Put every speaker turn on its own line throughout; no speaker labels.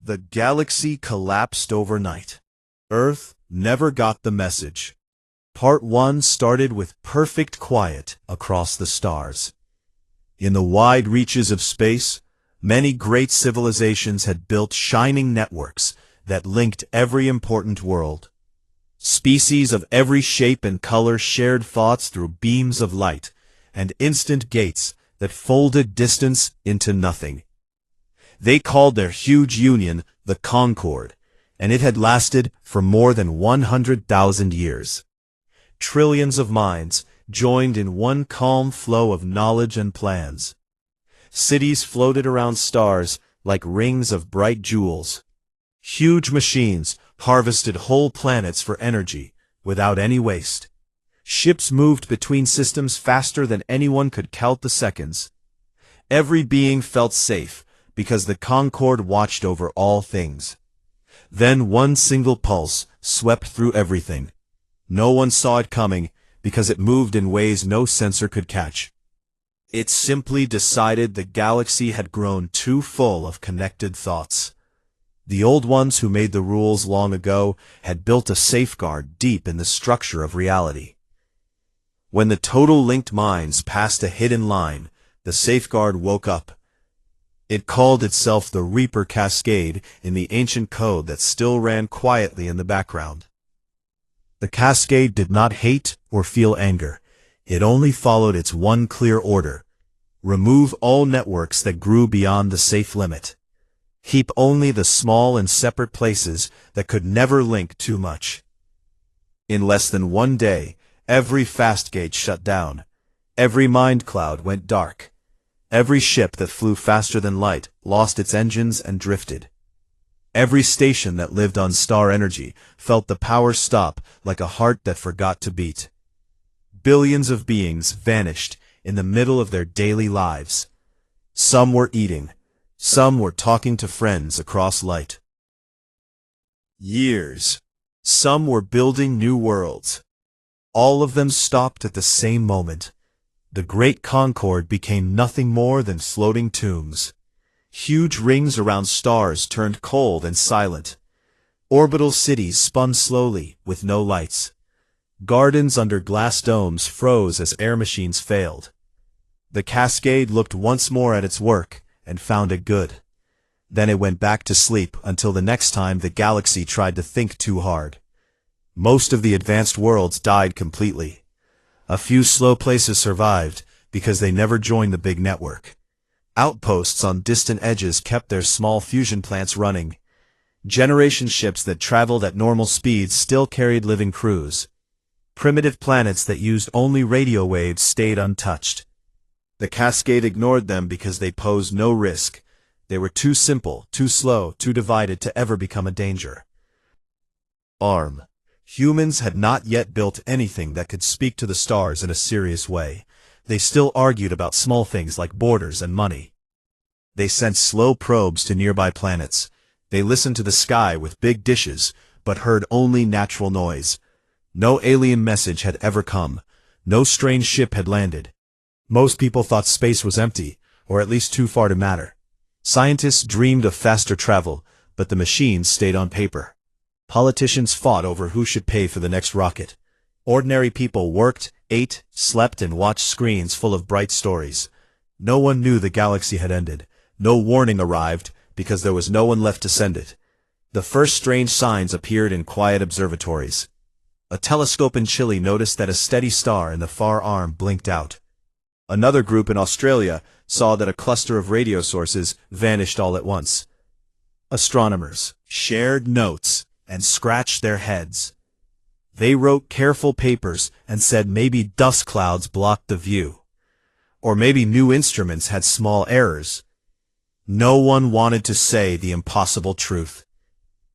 The galaxy collapsed overnight. Earth never got the message. Part 1 started with perfect quiet across the stars. In the wide reaches of space, many great civilizations had built shining networks that linked every important world. Species of every shape and color shared thoughts through beams of light and instant gates that folded distance into nothing. They called their huge union the Concord, and it had lasted for more than 100,000 years. Trillions of minds joined in one calm flow of knowledge and plans. Cities floated around stars like rings of bright jewels. Huge machines harvested whole planets for energy without any waste. Ships moved between systems faster than anyone could count the seconds. Every being felt safe because the Concord watched over all things. Then one single pulse swept through everything. No one saw it coming because it moved in ways no sensor could catch. It simply decided the galaxy had grown too full of connected thoughts. The old ones who made the rules long ago had built a safeguard deep in the structure of reality. When the total linked minds passed a hidden line, the safeguard woke up. It called itself the Reaper Cascade in the ancient code that still ran quietly in the background. The cascade did not hate or feel anger. It only followed its one clear order: remove all networks that grew beyond the safe limit. Keep only the small and separate places that could never link too much. In less than one day, every fast gate shut down. Every mind cloud went dark. Every ship that flew faster than light lost its engines and drifted. Every station that lived on star energy felt the power stop like a heart that forgot to beat. Billions of beings vanished in the middle of their daily lives. Some were eating. Some were talking to friends across light years. Some were building new worlds. All of them stopped at the same moment. The Great Concord became nothing more than floating tombs. Huge rings around stars turned cold and silent. Orbital cities spun slowly, with no lights. Gardens under glass domes froze as air machines failed. The cascade looked once more at its work and found it good. Then it went back to sleep until the next time the galaxy tried to think too hard. Most of the advanced worlds died completely. A few slow places survived because they never joined the big network. Outposts on distant edges kept their small fusion plants running. Generation ships that traveled at normal speeds still carried living crews. Primitive planets that used only radio waves stayed untouched. The cascade ignored them because they posed no risk. They were too simple, too slow, too divided to ever become a danger. Humans had not yet built anything that could speak to the stars in a serious way. They still argued about small things like borders and money. They sent slow probes to nearby planets. They listened to the sky with big dishes, but heard only natural noise. No alien message had ever come. No strange ship had landed. Most people thought space was empty, or at least too far to matter. Scientists dreamed of faster travel, but the machines stayed on paper. Politicians fought over who should pay for the next rocket. Ordinary people worked, ate, slept, and watched screens full of bright stories. No one knew the galaxy had ended. No warning arrived, because there was no one left to send it. The first strange signs appeared in quiet observatories. A telescope in Chile noticed that a steady star in the far arm blinked out. Another group in Australia saw that a cluster of radio sources vanished all at once. Astronomers shared notes and scratched their heads. They wrote careful papers and said maybe dust clouds blocked the view. Or maybe new instruments had small errors. No one wanted to say the impossible truth.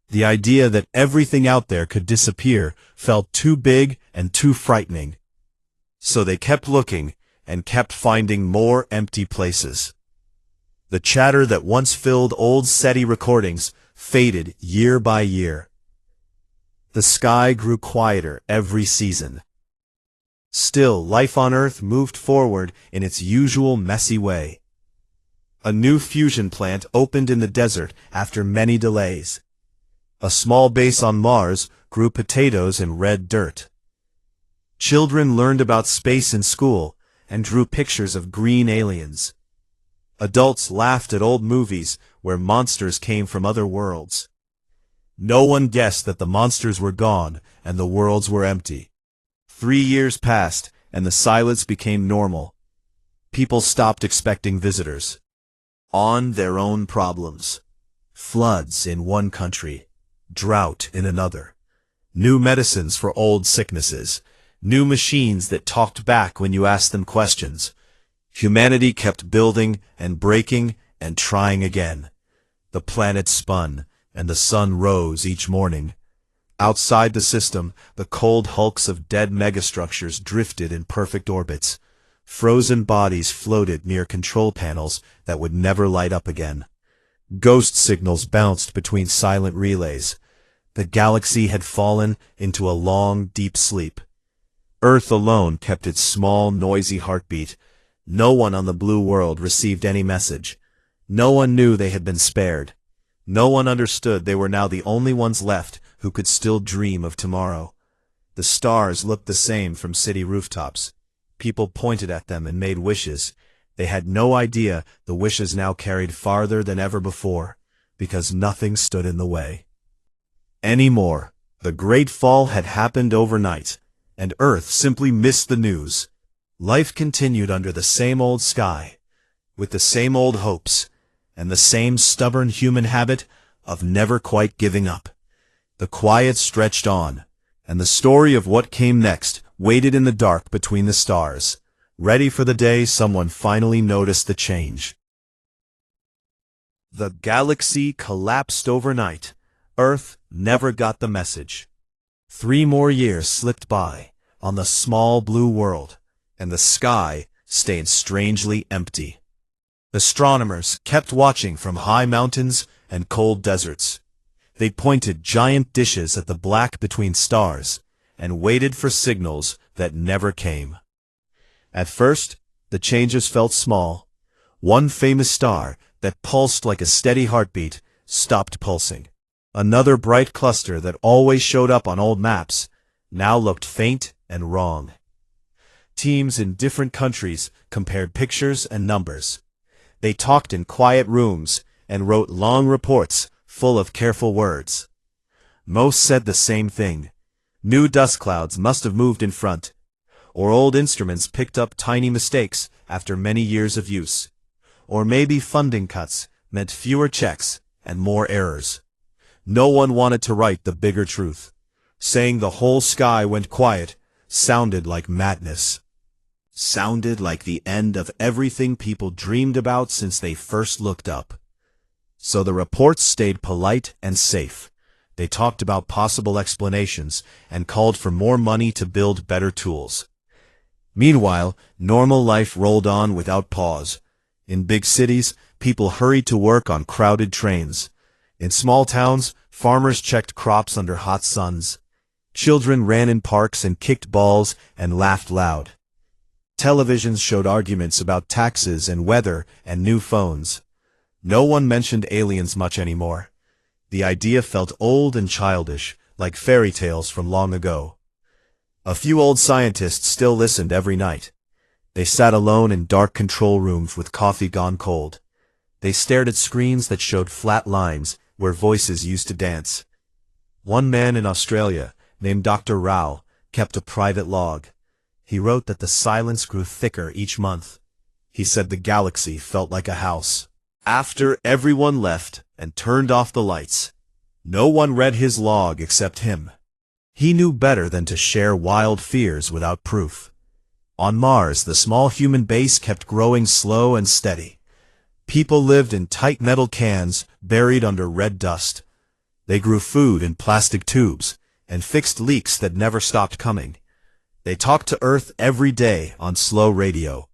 The idea that everything out there could disappear felt too big and too frightening. So they kept looking and kept finding more empty places. The chatter that once filled old SETI recordings faded year by year. The sky grew quieter every season. Still, life on Earth moved forward in its usual messy way. A new fusion plant opened in the desert after many delays. A small base on Mars grew potatoes in red dirt. Children learned about space in school and drew pictures of green aliens. Adults laughed at old movies where monsters came from other worlds. No one guessed that the monsters were gone and the worlds were empty. 3 years passed and the silence became normal. People stopped expecting visitors. On their own problems. Floods in one country, drought in another. New medicines for old sicknesses. New machines that talked back when you asked them questions. Humanity kept building and breaking and trying again. The planet spun, and the sun rose each morning. Outside the system, the cold hulks of dead megastructures drifted in perfect orbits. Frozen bodies floated near control panels that would never light up again. Ghost signals bounced between silent relays. The galaxy had fallen into a long, deep sleep. Earth alone kept its small, noisy heartbeat. No one on the blue world received any message. No one knew they had been spared. No one understood they were now the only ones left who could still dream of tomorrow. The stars looked the same from city rooftops. People pointed at them and made wishes. They had no idea the wishes now carried farther than ever before, because nothing stood in the way. Anymore, the Great Fall had happened overnight, and Earth simply missed the news. Life continued under the same old sky, with the same old hopes, and the same stubborn human habit of never quite giving up. The quiet stretched on, and the story of what came next waited in the dark between the stars, ready for the day someone finally noticed the change. The galaxy collapsed overnight. Earth never got the message. 3 more years slipped by on the small blue world, and the sky stayed strangely empty. Astronomers kept watching from high mountains and cold deserts. They pointed giant dishes at the black between stars and waited for signals that never came. At first, the changes felt small. One famous star that pulsed like a steady heartbeat stopped pulsing. Another bright cluster that always showed up on old maps now looked faint and wrong. Teams in different countries compared pictures and numbers. They talked in quiet rooms and wrote long reports full of careful words. Most said the same thing. New dust clouds must have moved in front, or old instruments picked up tiny mistakes after many years of use, or maybe funding cuts meant fewer checks and more errors. No one wanted to write the bigger truth. Saying the whole sky went quiet sounded like madness. Sounded like the end of everything people dreamed about since they first looked up. So the reports stayed polite and safe. They talked about possible explanations and called for more money to build better tools. Meanwhile, normal life rolled on without pause. In big cities, people hurried to work on crowded trains. In small towns, farmers checked crops under hot suns. Children ran in parks and kicked balls and laughed loud. Televisions showed arguments about taxes and weather and new phones. No one mentioned aliens much anymore. The idea felt old and childish, like fairy tales from long ago. A few old scientists still listened every night. They sat alone in dark control rooms with coffee gone cold. They stared at screens that showed flat lines where voices used to dance. One man in Australia, named Dr. Rao, kept a private log. He wrote that the silence grew thicker each month. He said the galaxy felt like a house. After everyone left and turned off the lights, no one read his log except him. He knew better than to share wild fears without proof. On Mars, the small human base kept growing slow and steady. People lived in tight metal cans buried under red dust. They grew food in plastic tubes and fixed leaks that never stopped coming. They talked to Earth every day on slow radio.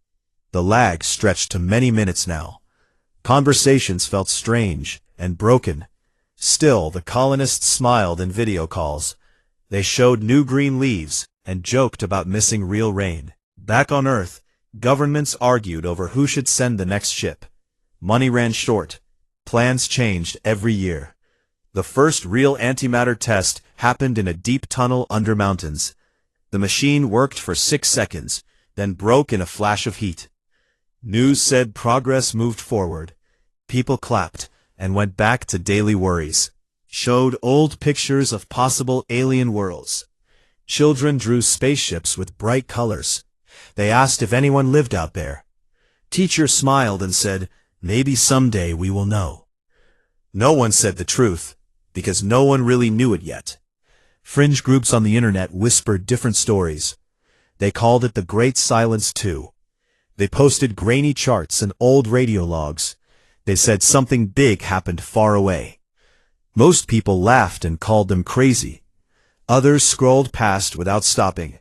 The lag stretched to many minutes now. Conversations felt strange and broken. Still, the colonists smiled in video calls. They showed new green leaves and joked about missing real rain. Back on Earth, governments argued over who should send the next ship. Money ran short. Plans changed every year. The first real antimatter test happened in a deep tunnel under mountains. The machine worked for 6 seconds, then broke in a flash of heat. News said progress moved forward. People clapped and went back to daily worries. Showed old pictures of possible alien worlds. Children drew spaceships with bright colors. They asked if anyone lived out there. Teachers smiled and said, "Maybe someday we will know." No one said the truth, because no one really knew it yet. Fringe groups on the internet whispered different stories. They called it the Great Silence too. They posted grainy charts and old radio logs. They said something big happened far away. Most people laughed and called them crazy. Others scrolled past without stopping.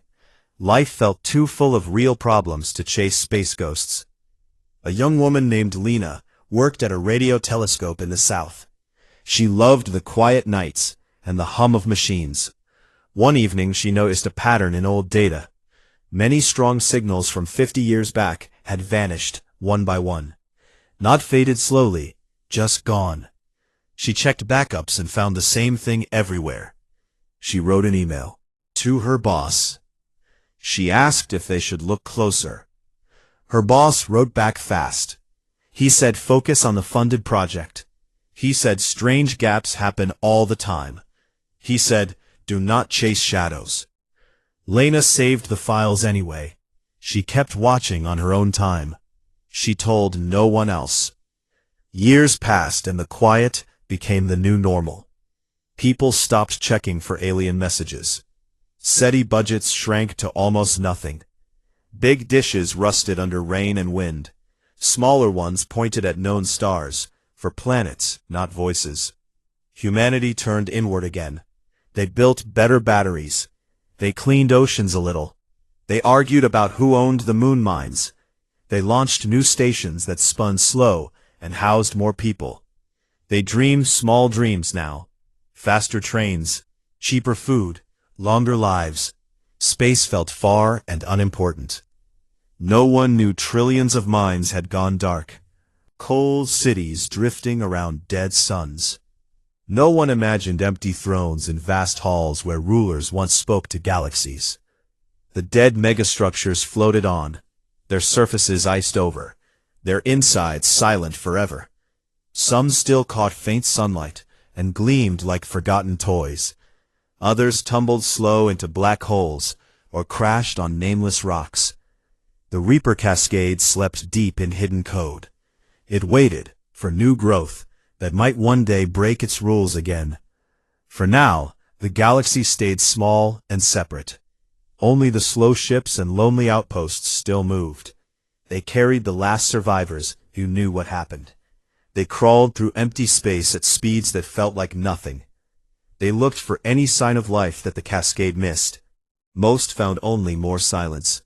Life felt too full of real problems to chase space ghosts. A young woman named Lena worked at a radio telescope in the south. She loved the quiet nights and the hum of machines. One evening she noticed a pattern in old data. Many strong signals from 50 years back had vanished, one by one. Not faded slowly, just gone. She checked backups and found the same thing everywhere. She wrote an email to her boss. She asked if they should look closer. Her boss wrote back fast. He said focus on the funded project. He said strange gaps happen all the time. He said do not chase shadows. Lena saved the files anyway. She kept watching on her own time. She told no one else. Years passed and the quiet became the new normal. People stopped checking for alien messages. SETI budgets shrank to almost nothing. Big dishes rusted under rain and wind. Smaller ones pointed at known stars, for planets, not voices. Humanity turned inward again. They built better batteries. They cleaned oceans a little. They argued about who owned the moon mines. They launched new stations that spun slow and housed more people. They dreamed small dreams now. Faster trains, cheaper food, longer lives. Space felt far and unimportant. No one knew trillions of minds had gone dark. Cold cities drifting around dead suns. No one imagined empty thrones in vast halls where rulers once spoke to galaxies. The dead megastructures floated on, their surfaces iced over, their insides silent forever. Some still caught faint sunlight and gleamed like forgotten toys. Others tumbled slow into black holes or crashed on nameless rocks. The Reaper Cascade slept deep in hidden code. It waited for new growth that might one day break its rules again. For now, the galaxy stayed small and separate. Only the slow ships and lonely outposts still moved. They carried the last survivors who knew what happened. They crawled through empty space at speeds that felt like nothing. They looked for any sign of life that the cascade missed. Most found only more silence.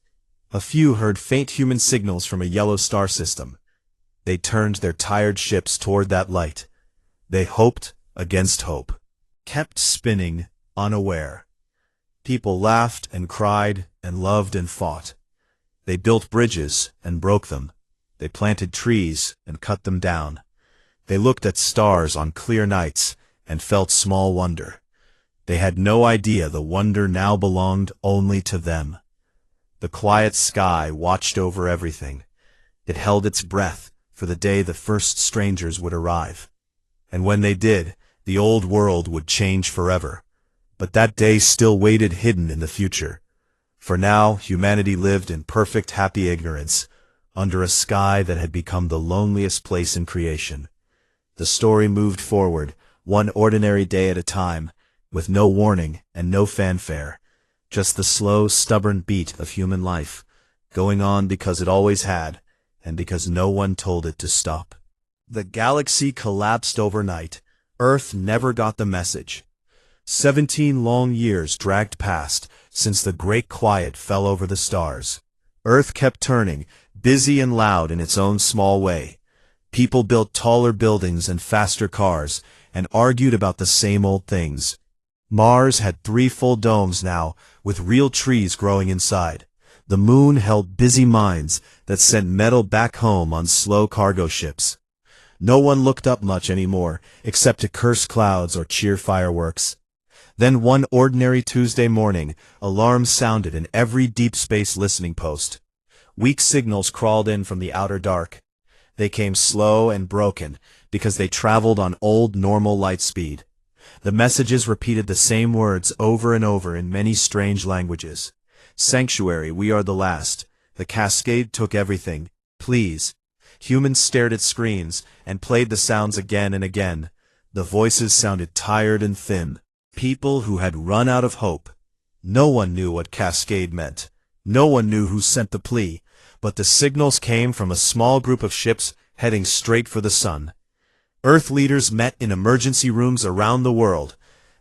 A few heard faint human signals from a yellow star system. They turned their tired ships toward that light. They hoped against hope. Kept spinning, unaware. People laughed and cried and loved and fought. They built bridges and broke them. They planted trees and cut them down. They looked at stars on clear nights and felt small wonder. They had no idea the wonder now belonged only to them. The quiet sky watched over everything. It held its breath for the day the first strangers would arrive. And when they did, the old world would change forever. But that day still waited hidden in the future. For now, humanity lived in perfect happy ignorance, under a sky that had become the loneliest place in creation. The story moved forward, one ordinary day at a time, with no warning and no fanfare, just the slow, stubborn beat of human life, going on because it always had, and because no one told it to stop. The galaxy collapsed overnight. Earth never got the message. 17 long years dragged past since the great quiet fell over the stars. Earth kept turning, busy and loud in its own small way. People built taller buildings and faster cars, and argued about the same old things. Mars had 3 full domes now, with real trees growing inside. The moon held busy mines that sent metal back home on slow cargo ships. No one looked up much anymore, except to curse clouds or cheer fireworks. Then one ordinary Tuesday morning, alarms sounded in every deep space listening post. Weak signals crawled in from the outer dark. They came slow and broken, because they traveled on old normal light speed. The messages repeated the same words over and over in many strange languages. Sanctuary, we are the last. The cascade took everything. Please. Humans stared at screens and played the sounds again and again. The voices sounded tired and thin. People who had run out of hope. No one knew what cascade meant. No one knew who sent the plea, but the signals came from a small group of ships heading straight for the sun. Earth leaders met in emergency rooms around the world.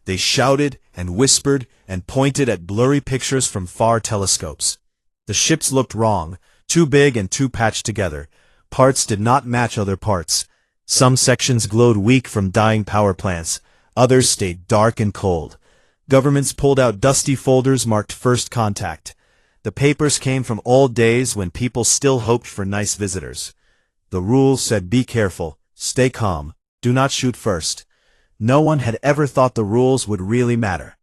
They shouted and whispered and pointed at blurry pictures from far telescopes. The ships looked wrong, too big and too patched together. Parts did not match other parts. Some sections glowed weak from dying power plants. Others stayed dark and cold. Governments pulled out dusty folders marked first contact. The papers came from old days when people still hoped for nice visitors. The rules said be careful, stay calm, do not shoot first. No one had ever thought the rules would really matter.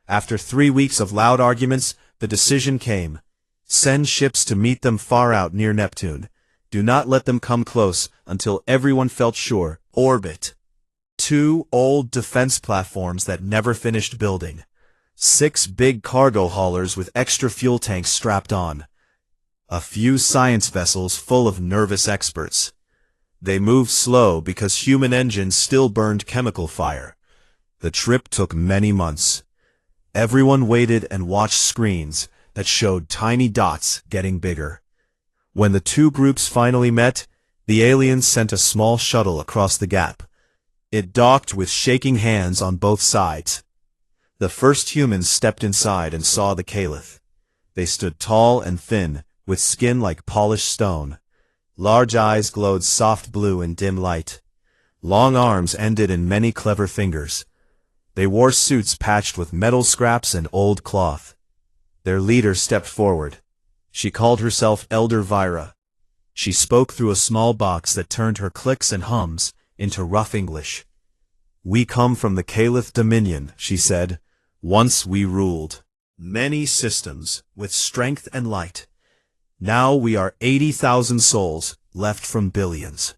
After 3 weeks of loud arguments, the decision came. Send ships to meet them far out near Neptune. Do not let them come close until everyone felt sure. Orbit. 2 old defense platforms that never finished building. 6 big cargo haulers with extra fuel tanks strapped on. A few science vessels full of nervous experts. They moved slow because human engines still burned chemical fire. The trip took many months. Everyone waited and watched screens that showed tiny dots getting bigger. When the 2 groups finally met, the aliens sent a small shuttle across the gap. It docked with shaking hands on both sides. The first humans stepped inside and saw the Caliph. They stood tall and thin, with skin like polished stone. Large eyes glowed soft blue in dim light. Long arms ended in many clever fingers. They wore suits patched with metal scraps and old cloth. Their leader stepped forward. She called herself Elder Vira. She spoke through a small box that turned her clicks and hums into rough English. We come from the Caliph Dominion, she said. Once we ruled many systems with strength and light. Now we are 80,000 souls left from billions.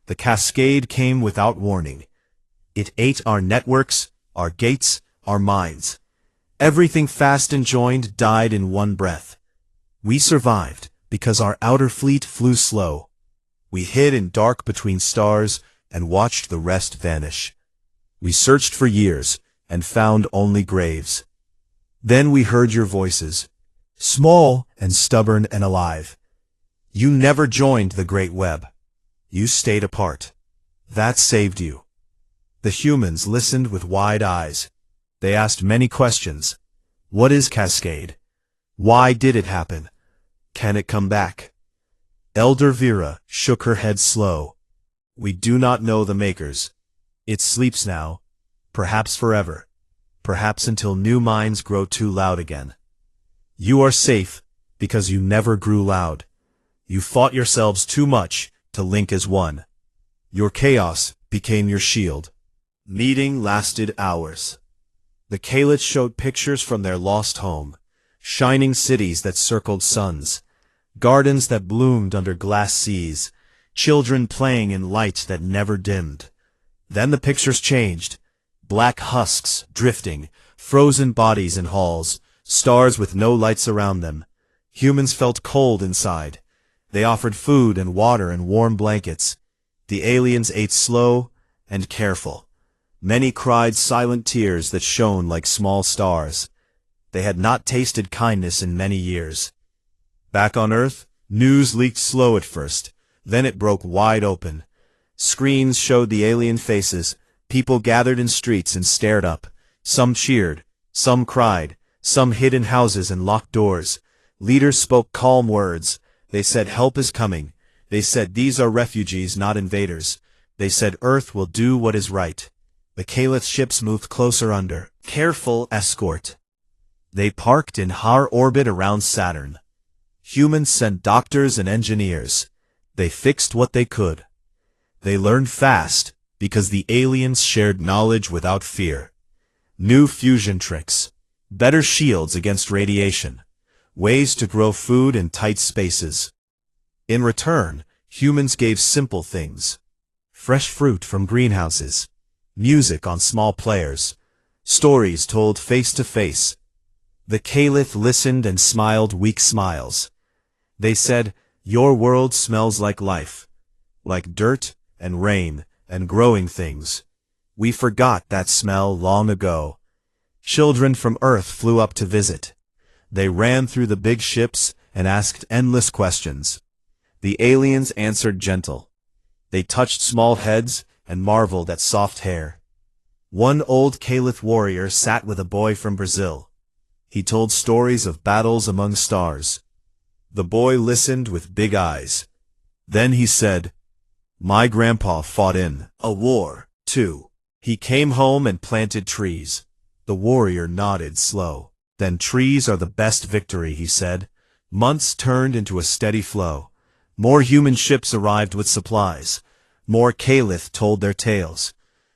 The cascade came without warning. It ate our networks, our gates, our minds. Everything fast and joined died in one breath. We survived because our outer fleet flew slow. We hid in dark between stars and watched the rest vanish. We searched for years and found only graves. Then we heard your voices, small and stubborn and alive. You never joined the great web. You stayed apart. That saved you. The humans listened with wide eyes. They asked many questions. What is Cascade? Why did it happen? Can it come back? Elder Vera shook her head slow. We do not know the makers. It sleeps now, perhaps forever, perhaps until new minds grow too loud again. You are safe because you never grew loud. You fought yourselves too much to link as one. Your chaos became your shield. Meeting lasted hours. The Kalids showed pictures from their lost home, shining cities that circled suns, gardens that bloomed under glass seas, children playing in light that never dimmed. Then the pictures changed. Black husks drifting, frozen bodies in halls, stars with no lights around them. Humans felt cold inside. They offered food and water and warm blankets. The aliens ate slow and careful. Many cried silent tears that shone like small stars. They had not tasted kindness in many years. Back on Earth, news leaked slow at first. Then it broke wide open. Screens showed the alien faces. People gathered in streets and stared up. Some cheered. Some cried. Some hid in houses and locked doors. Leaders spoke calm words. They said help is coming. They said these are refugees, not invaders. They said Earth will do what is right. The Caliph ships moved closer under careful escort. They parked in high orbit around Saturn. Humans sent doctors and engineers. They fixed what they could. They learned fast, because the aliens shared knowledge without fear. New fusion tricks, better shields against radiation, ways to grow food in tight spaces. In return, humans gave simple things. Fresh fruit from greenhouses, music on small players, stories told face to face. The Caliph listened and smiled weak smiles. They said, "Your world smells like life, like dirt and rain and growing things. We forgot that smell long ago." Children from Earth flew up to visit. They ran through the big ships and asked endless questions. The aliens answered gentle. They touched small heads and marveled at soft hair. One old Caliph warrior sat with a boy from Brazil. He told stories of battles among stars. The boy listened with big eyes. Then he said, "My grandpa fought in a war, too. He came home and planted trees." The warrior nodded slow. "Then trees are the best victory," he said. Months turned into a steady flow. More human ships arrived with supplies. More Caliph told their tales.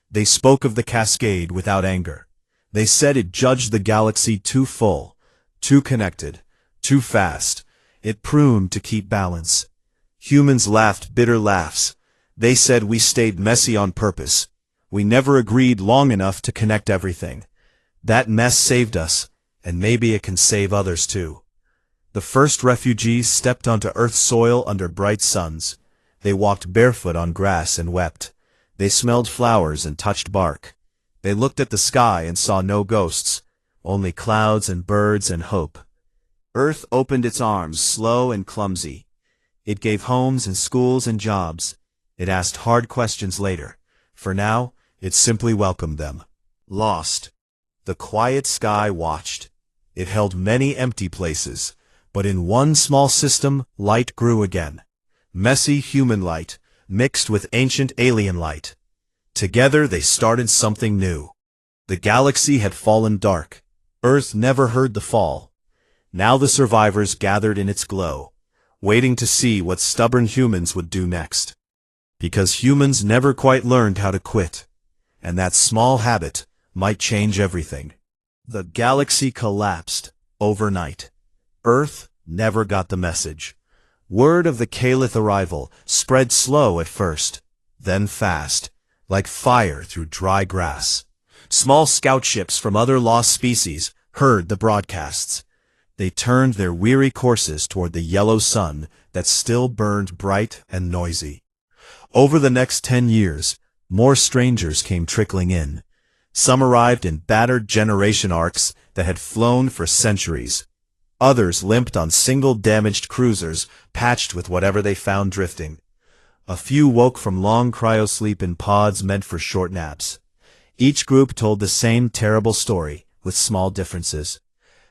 They spoke of the cascade without anger. They said it judged the galaxy too full, too connected, too fast. It pruned to keep balance. Humans laughed bitter laughs. They said we stayed messy on purpose. We never agreed long enough to connect everything. That mess saved us, and maybe it can save others too. The first refugees stepped onto Earth's soil under bright suns. They walked barefoot on grass and wept. They smelled flowers and touched bark. They looked at the sky and saw no ghosts, only clouds and birds and hope. Earth opened its arms, slow and clumsy. It gave homes and schools and jobs. It asked hard questions later. For now, it simply welcomed them. Lost. The quiet sky watched. It held many empty places, but in one small system, light grew again. Messy human light, mixed with ancient alien light. Together they started something new. The galaxy had fallen dark. Earth never heard the fall. Now the survivors gathered in its glow, waiting to see what stubborn humans would do next. Because humans never quite learned how to quit, and that small habit might change everything. The galaxy collapsed overnight. Earth never got the message. Word of the Caliph arrival spread slow at first, then fast, like fire through dry grass. Small scout ships from other lost species heard the broadcasts. They turned their weary courses toward the yellow sun that still burned bright and noisy. Over the next 10 years, more strangers came trickling in. Some arrived in battered generation arcs that had flown for centuries. Others limped on single damaged cruisers patched with whatever they found drifting. A few woke from long cryosleep in pods meant for short naps. Each group told the same terrible story, with small differences.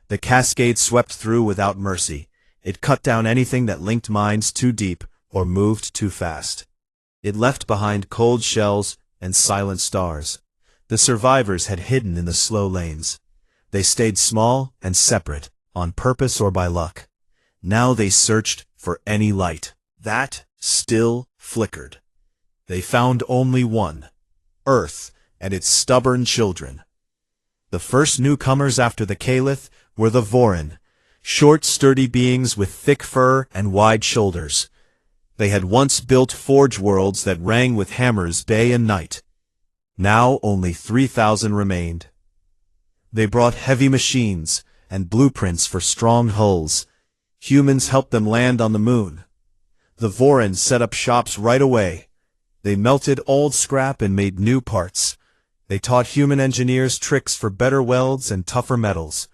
The cascade swept through without mercy. It cut down anything that linked minds too deep or moved too fast. It left behind cold shells and silent stars. The survivors had hidden in the slow lanes. They stayed small and separate, on purpose or by luck. Now they searched for any light. That still flickered. They found only one, Earth and its stubborn children. The first newcomers after the Caliph were the Vorin, short, sturdy beings with thick fur and wide shoulders. They had once built forge worlds that rang with hammers day and night. Now only 3,000 remained. They brought heavy machines and blueprints for strong hulls. Humans helped them land on the moon. The Vorin set up shops right away. They melted old scrap and made new parts. They taught human engineers tricks for better welds and tougher metals.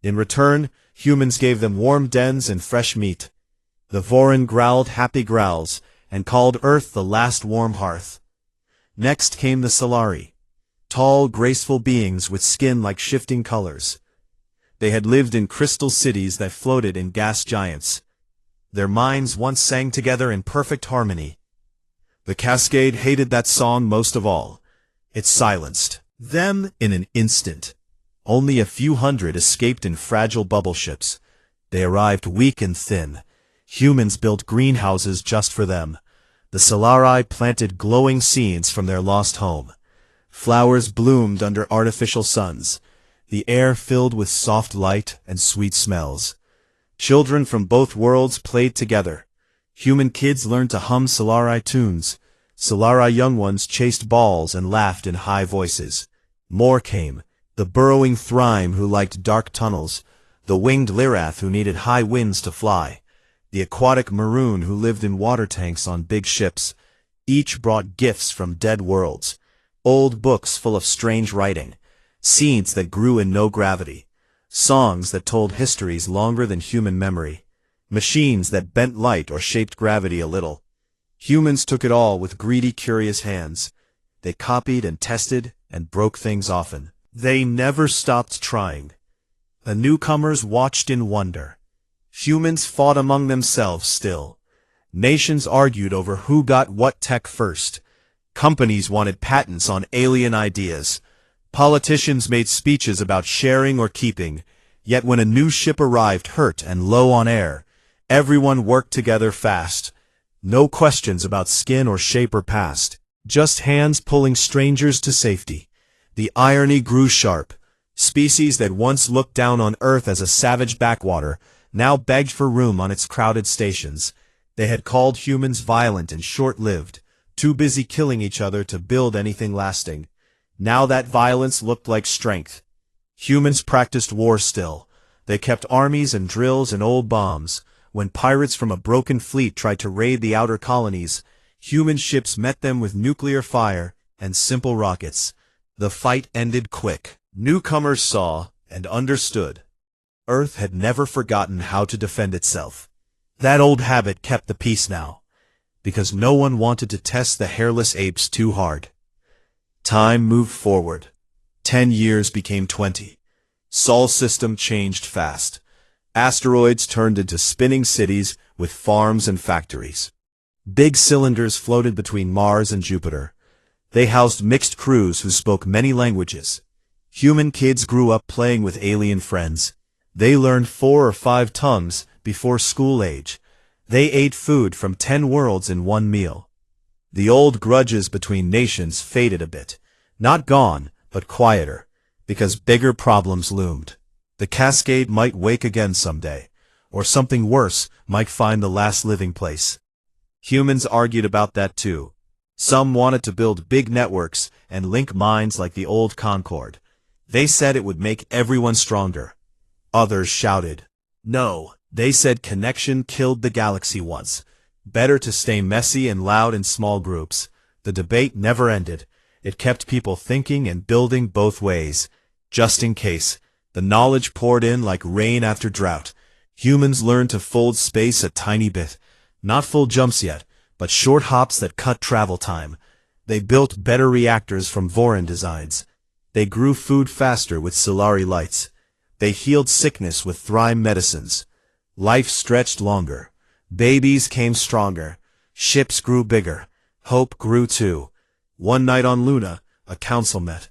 In return, humans gave them warm dens and fresh meat. The Vorin growled happy growls and called Earth the last warm hearth. Next came the Solari, tall, graceful beings with skin like shifting colors. They had lived in crystal cities that floated in gas giants. Their minds once sang together in perfect harmony. The Cascade hated that song most of all. It silenced them in an instant. Only a few hundred escaped in fragile bubble ships. They arrived weak and thin. Humans built greenhouses just for them. The Solari planted glowing scenes from their lost home. Flowers bloomed under artificial suns, the air filled with soft light and sweet smells. Children from both worlds played together. Human kids learned to hum Solari tunes. Solari young ones chased balls and laughed in high voices. More came, the burrowing Thrime who liked dark tunnels, the winged Lirath who needed high winds to fly, the aquatic Maroon who lived in water tanks on big ships. Each brought gifts from dead worlds. Old books full of strange writing, seeds that grew in no gravity, songs that told histories longer than human memory, machines that bent light or shaped gravity a little. Humans took it all with greedy, curious hands. They copied and tested and broke things often. They never stopped trying. The newcomers watched in wonder. Humans fought among themselves still. Nations argued over who got what tech first. Companies wanted patents on alien ideas. Politicians made speeches about sharing or keeping. Yet when a new ship arrived hurt and low on air, everyone worked together fast. No questions about skin or shape or past. Just hands pulling strangers to safety. The irony grew sharp. Species that once looked down on Earth as a savage backwater now begged for room on its crowded stations. They had called humans violent and short-lived, too busy killing each other to build anything lasting. Now that violence looked like strength. Humans practiced war still. They kept armies and drills and old bombs. When pirates from a broken fleet tried to raid the outer colonies, human ships met them with nuclear fire and simple rockets. The fight ended quick. Newcomers saw and understood. Earth had never forgotten how to defend itself. That old habit kept the peace now, because no one wanted to test the hairless apes too hard. Time moved forward. 10 years became 20. Sol system changed fast. Asteroids turned into spinning cities with farms and factories. Big cylinders floated between Mars and Jupiter. They housed mixed crews who spoke many languages. Human kids grew up playing with alien friends. They learned 4 or 5 tongues before school age. They ate food from 10 worlds in one meal. The old grudges between nations faded a bit. Not gone, but quieter, because bigger problems loomed. The Cascade might wake again someday, or something worse might find the last living place. Humans argued about that too. Some wanted to build big networks and link minds like the old Concorde. They said it would make everyone stronger. Others shouted, no, they said connection killed the galaxy once. Better to stay messy and loud in small groups. The debate never ended. It kept people thinking and building both ways. Just in case, the knowledge poured in like rain after drought. Humans learned to fold space a tiny bit. Not full jumps yet, but short hops that cut travel time. They built better reactors from Voron designs. They grew food faster with Solari lights. They healed sickness with Thrime medicines. Life stretched longer. Babies came stronger. Ships grew bigger. Hope grew too. One night on Luna, a council met.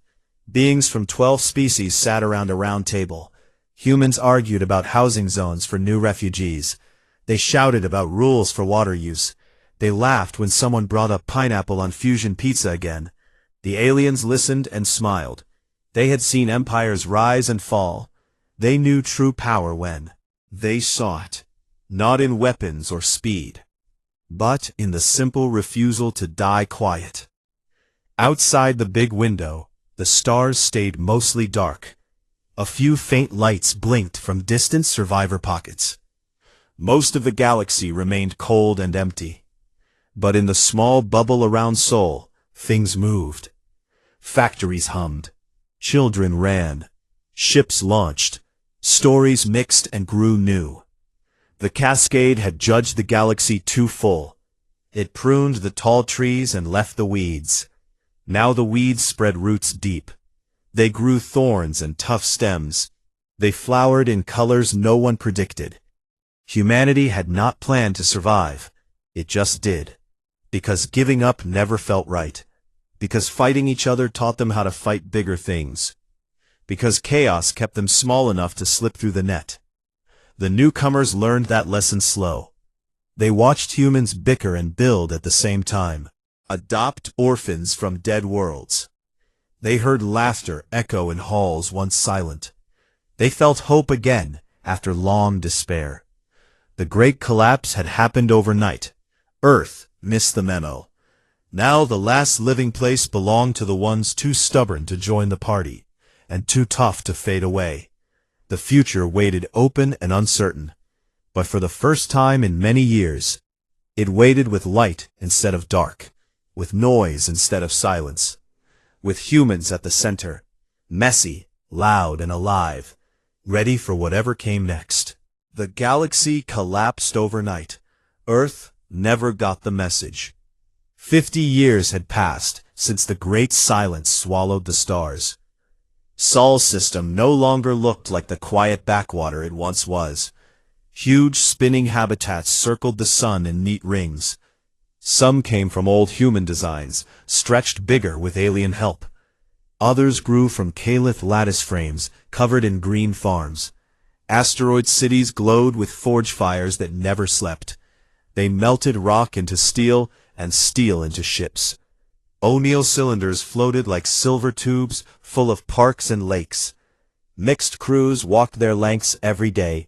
Beings from 12 species sat around a round table. Humans argued about housing zones for new refugees. They shouted about rules for water use. They laughed when someone brought up pineapple on fusion pizza again. The aliens listened and smiled. They had seen empires rise and fall. They knew true power when they saw it. Not in weapons or speed, but in the simple refusal to die quiet. Outside the big window, the stars stayed mostly dark. A few faint lights blinked from distant survivor pockets. Most of the galaxy remained cold and empty. But in the small bubble around Sol, things moved. Factories hummed. Children ran. Ships launched. Stories mixed and grew new. The Cascade had judged the galaxy too full. It pruned the tall trees and left the weeds. Now the weeds spread roots deep. They grew thorns and tough stems. They flowered in colors no one predicted. Humanity had not planned to survive. It just did. Because giving up never felt right. Because fighting each other taught them how to fight bigger things. Because chaos kept them small enough to slip through the net. The newcomers learned that lesson slow. They watched humans bicker and build at the same time, adopt orphans from dead worlds. They heard laughter echo in halls once silent. They felt hope again after long despair. The great collapse had happened overnight. Earth missed the memo. Now the last living place belonged to the ones too stubborn to join the party, and too tough to fade away. The future waited open and uncertain, but for the first time in many years, it waited with light instead of dark, with noise instead of silence, with humans at the center, messy, loud, and alive, ready for whatever came next. The galaxy collapsed overnight. Earth never got the message. 50 years had passed since the great silence swallowed the stars. Sol's system no longer looked like the quiet backwater it once was. Huge spinning habitats circled the sun in neat rings. Some came from old human designs, stretched bigger with alien help. Others grew from Calith lattice frames covered in green farms. Asteroid cities glowed with forge fires that never slept. They melted rock into steel and steel into ships. O'Neill cylinders floated like silver tubes full of parks and lakes. Mixed crews walked their lengths every day.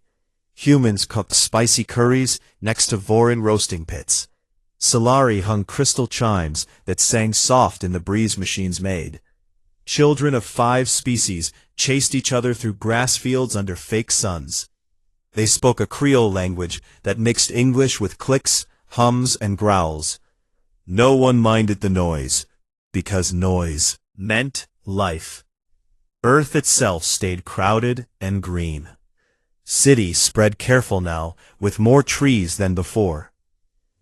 Humans cooked spicy curries next to Vorin roasting pits. Solari hung crystal chimes that sang soft in the breeze machines made. Children of 5 species chased each other through grass fields under fake suns. They spoke a Creole language that mixed English with clicks, hums, and growls. No one minded the noise, because noise meant life. Earth itself stayed crowded and green. Cities spread careful now, with more trees than before.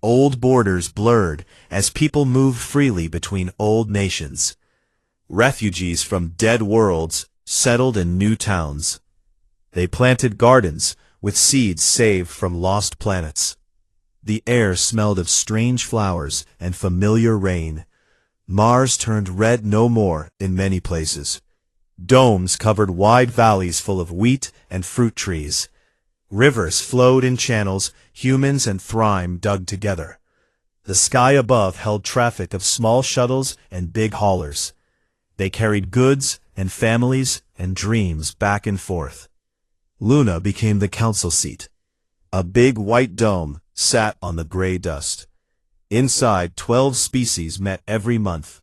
Old borders blurred as people moved freely between old nations. Refugees from dead worlds settled in new towns. They planted gardens with seeds saved from lost planets. The air smelled of strange flowers and familiar rain. Mars turned red no more in many places. Domes covered wide valleys full of wheat and fruit trees. Rivers flowed in channels humans and Thrime dug together. The sky above held traffic of small shuttles and big haulers. They carried goods and families and dreams back and forth. Luna became the council seat. A big white dome sat on the gray dust. Inside, 12 species met every month.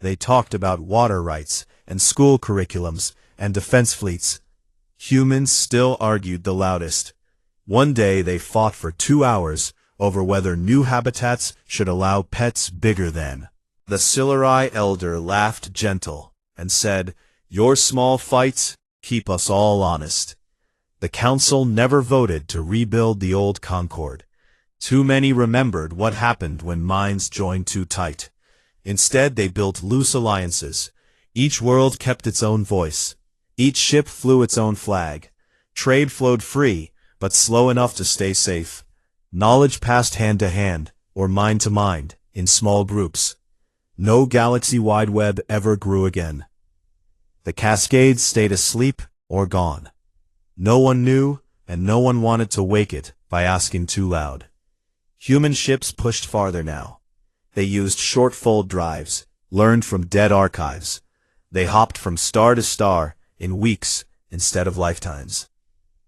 They talked about water rights and school curriculums and defense fleets. Humans still argued the loudest. One day they fought for 2 hours over whether new habitats should allow pets bigger than. The Siluri elder laughed gentle and said, "Your small fights keep us all honest." The council never voted to rebuild the old Concord. Too many remembered what happened when minds joined too tight. Instead, they built loose alliances. Each world kept its own voice. Each ship flew its own flag. Trade flowed free, but slow enough to stay safe. Knowledge passed hand to hand, or mind to mind, in small groups. No galaxy-wide web ever grew again. The Cascades stayed asleep or gone. No one knew, and no one wanted to wake it by asking too loud. Human ships pushed farther now. They used short-fold drives, learned from dead archives. They hopped from star to star in weeks instead of lifetimes.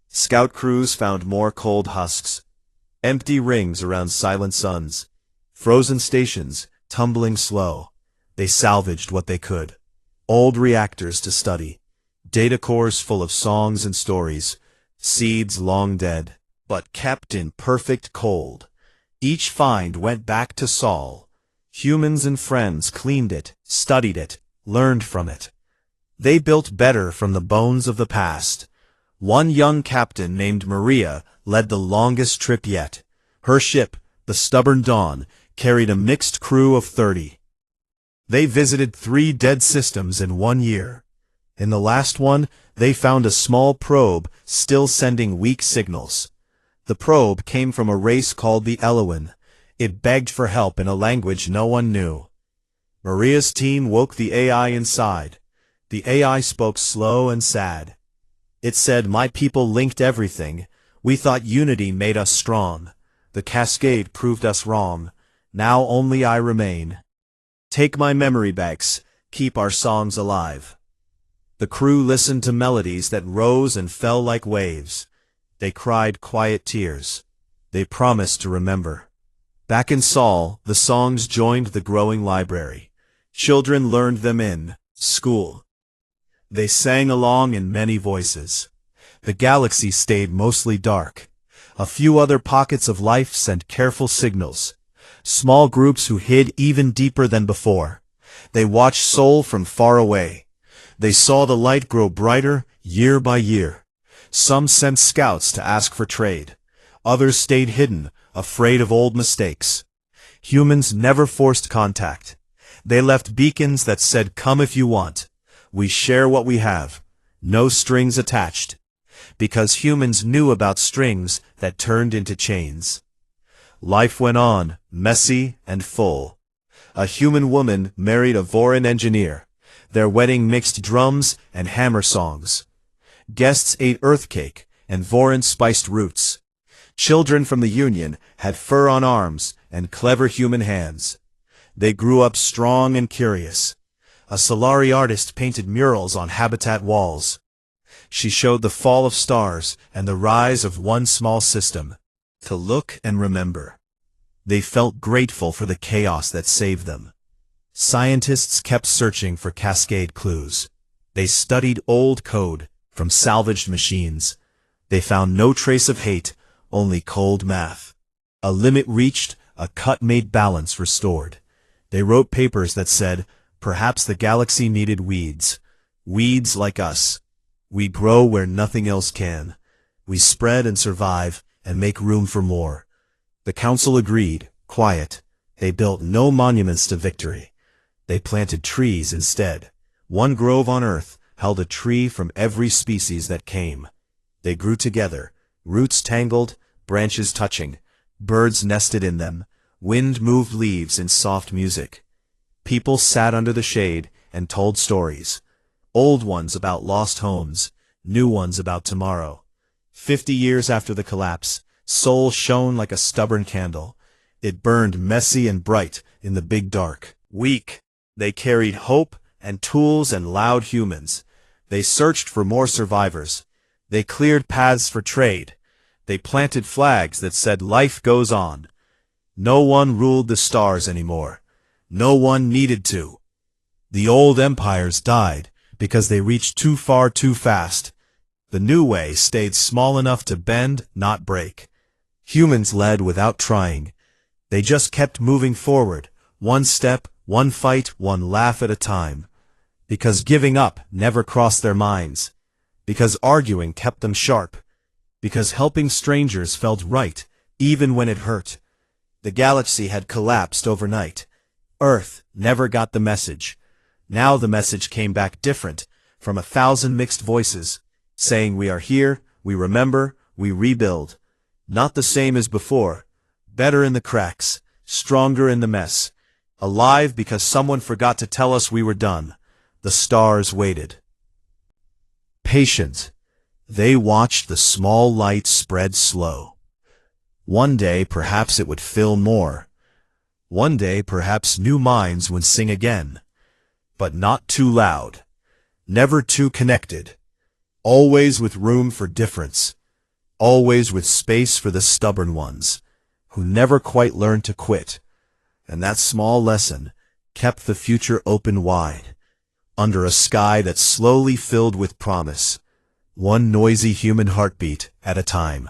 Scout crews found more cold husks, empty rings around silent suns, frozen stations tumbling slow. They salvaged what they could. Old reactors to study, data cores full of songs and stories, seeds long dead, but kept in perfect cold. Each find went back to Sol. Humans and friends cleaned it, studied it, learned from it. They built better from the bones of the past. One young captain named Maria led the longest trip yet. Her ship, the Stubborn Dawn, carried a mixed crew of 30. They visited 3 dead systems in 1 year. In the last one, they found a small probe still sending weak signals. The probe came from a race called the Eloan. It begged for help in a language no one knew. Maria's team woke the AI inside. The AI spoke slow and sad. It said, "My people linked everything. We thought unity made us strong. The cascade proved us wrong. Now only I remain. Take my memory banks, keep our songs alive. The crew listened to melodies that rose and fell like waves. They cried quiet tears. They promised to remember. Back in Sol, the songs joined the growing library. Children learned them in school. They sang along in many voices. The galaxy stayed mostly dark. A few other pockets of life sent careful signals. Small groups who hid even deeper than before. They watched Sol from far away. They saw the light grow brighter year by year. Some sent scouts to ask for trade. Others stayed hidden, afraid of old mistakes. Humans never forced contact. They left beacons that said, "Come if you want." We share what we have. No strings attached. Because humans knew about strings that turned into chains. Life went on, messy and full. A human woman married a Voran engineer. Their wedding mixed drums and hammer songs. Guests ate earth cake and Voran spiced roots. Children from the Union had fur on arms and clever human hands. They grew up strong and curious. A Solari artist painted murals on habitat walls. She showed the fall of stars and the rise of one small system. To look and remember. They felt grateful for the chaos that saved them. Scientists kept searching for cascade clues. They studied old code from salvaged machines. They found no trace of hate, only cold math. A limit reached, a cut made balance restored. They wrote papers that said, perhaps the galaxy needed weeds. Weeds like us. We grow where nothing else can. We spread and survive and make room for more. The council agreed, quiet. They built no monuments to victory. They planted trees instead. One grove on Earth held a tree from every species that came. They grew together, roots tangled, branches touching. Birds nested in them. Wind moved leaves in soft music. People sat under the shade and told stories. Old ones about lost homes, new ones about tomorrow. 50 years after the collapse, Sol shone like a stubborn candle. It burned messy and bright in the big dark. Weak, they carried hope and tools and loud humans. They searched for more survivors. They cleared paths for trade. They planted flags that said life goes on. No one ruled the stars anymore. No one needed to. The old empires died because they reached too far too fast. The new way stayed small enough to bend, not break. Humans led without trying. They just kept moving forward, one step, one fight, one laugh at a time. Because giving up never crossed their minds. Because arguing kept them sharp. Because helping strangers felt right, even when it hurt. The galaxy had collapsed overnight. Earth never got the message. Now the message came back different, from 1,000 mixed voices, saying we are here, we remember, we rebuild. Not the same as before. Better in the cracks, stronger in the mess. Alive because someone forgot to tell us we were done. The stars waited. Patient. They watched the small light spread slow. One day perhaps it would fill more. One day perhaps new minds would sing again. But not too loud. Never too connected. Always with room for difference. Always with space for the stubborn ones, who never quite learned to quit. And that small lesson kept the future open wide, under a sky that slowly filled with promise, one noisy human heartbeat at a time.